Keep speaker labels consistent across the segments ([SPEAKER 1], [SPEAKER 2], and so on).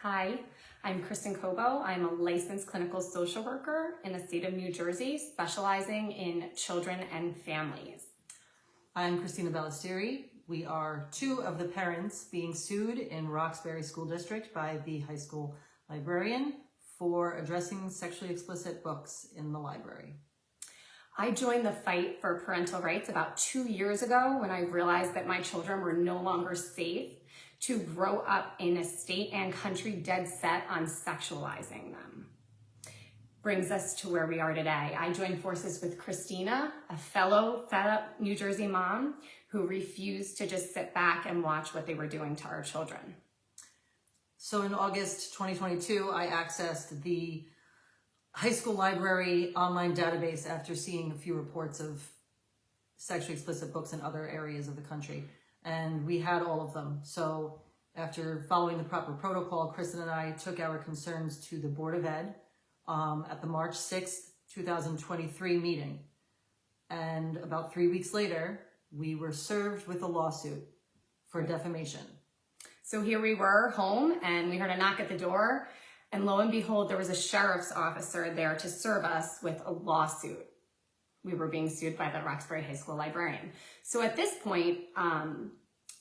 [SPEAKER 1] Hi, I'm Kristen Corbo. I'm a licensed clinical social worker in the state of New Jersey, specializing in children and families.
[SPEAKER 2] I'm Christina Balestrieri. We are two of the parents being sued in Roxbury School District by the high school librarian for addressing sexually explicit books in the library.
[SPEAKER 1] I joined the fight for parental rights about 2 years ago when I realized that my children were no longer safe to grow up in a state and country dead set on sexualizing them. Brings us to where we are today. I joined forces with Christina, a fellow fed-up New Jersey mom who refused to just sit back and watch what they were doing to our children.
[SPEAKER 2] So in August 2022, I accessed the high school library online database after seeing a few reports of sexually explicit books in other areas of the country. And we had all of them. So after following the proper protocol, Kristen and I took our concerns to the Board of Ed at the March 6th, 2023 meeting. And about 3 weeks later, we were served with a lawsuit for defamation.
[SPEAKER 1] So here we were home and we heard a knock at the door, and lo and behold, there was a sheriff's officer there to serve us with a lawsuit. We were being sued by the Roxbury High School librarian. So at this point,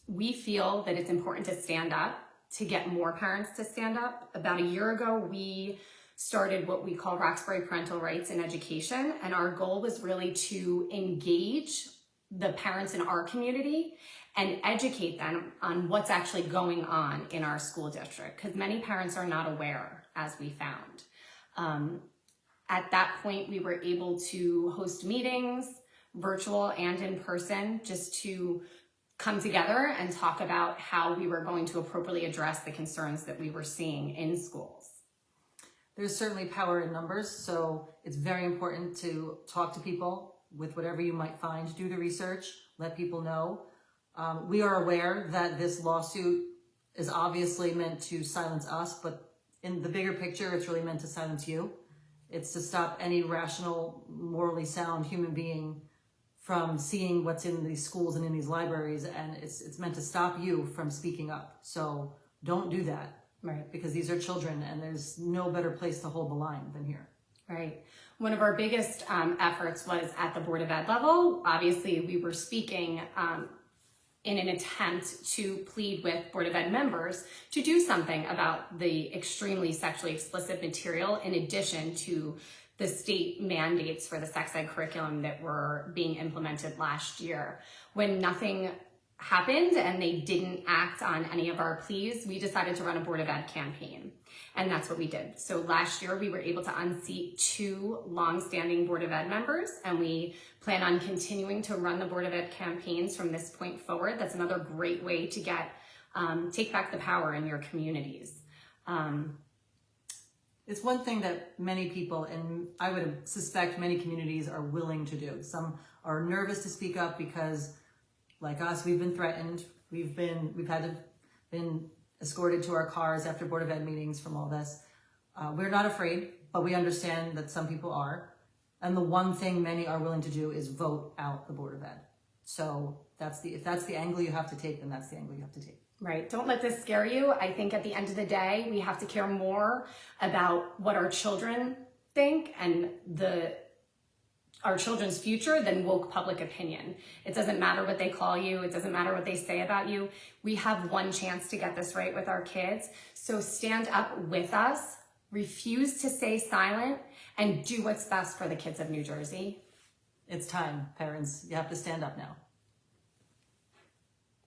[SPEAKER 1] we feel that it's important to stand up, to get more parents to stand up. About a year ago, we started what we call Roxbury Parental Rights in Education, and our goal was really to engage the parents in our community and educate them on what's actually going on in our school district, because many parents are not aware, as we found. At that point, we were able to host meetings, virtual and in person, just to come together and talk about how we were going to appropriately address the concerns that we were seeing in schools.
[SPEAKER 2] There's certainly power in numbers, so it's very important to talk to people with whatever you might find. Do the research, let people know. We are aware that this lawsuit is obviously meant to silence us, but in the bigger picture, it's really meant to silence you. It's to stop any rational, morally sound human being from seeing what's in these schools and in these libraries, and it's meant to stop you from speaking up. So don't do that,
[SPEAKER 1] right? Because
[SPEAKER 2] these are children, and there's no better place to hold the line than here.
[SPEAKER 1] Right. One of our biggest efforts was at the Board of Ed level. Obviously, we were speaking in an attempt to plead with Board of Ed members to do something about the extremely sexually explicit material, in addition to the state mandates for the sex ed curriculum that were being implemented last year. When nothing happened and they didn't act on any of our pleas, we decided to run a Board of Ed campaign. And that's what we did. So last year we were able to unseat 2 long-standing Board of Ed members, and we plan on continuing to run the Board of Ed campaigns from this point forward. That's another great way to get take back the power in your communities.
[SPEAKER 2] It's one thing that many people, and I would suspect many communities, are willing to do. Some are nervous to speak up because, like us, we've been threatened. We've been escorted to our cars after Board of Ed meetings from all this. We're not afraid, but we understand that some people are. And the one thing many are willing to do is vote out the Board of Ed. So if that's the angle you have to take, then that's the angle you have to take.
[SPEAKER 1] Right. Don't let this scare you. I think at the end of the day, we have to care more about what our children think and our children's future than woke public opinion. It doesn't matter what they call you. It doesn't matter what they say about you. We have one chance to get this right with our kids. So stand up with us, refuse to stay silent, and do what's best for the kids of New Jersey.
[SPEAKER 2] It's time, parents. You have to stand up now.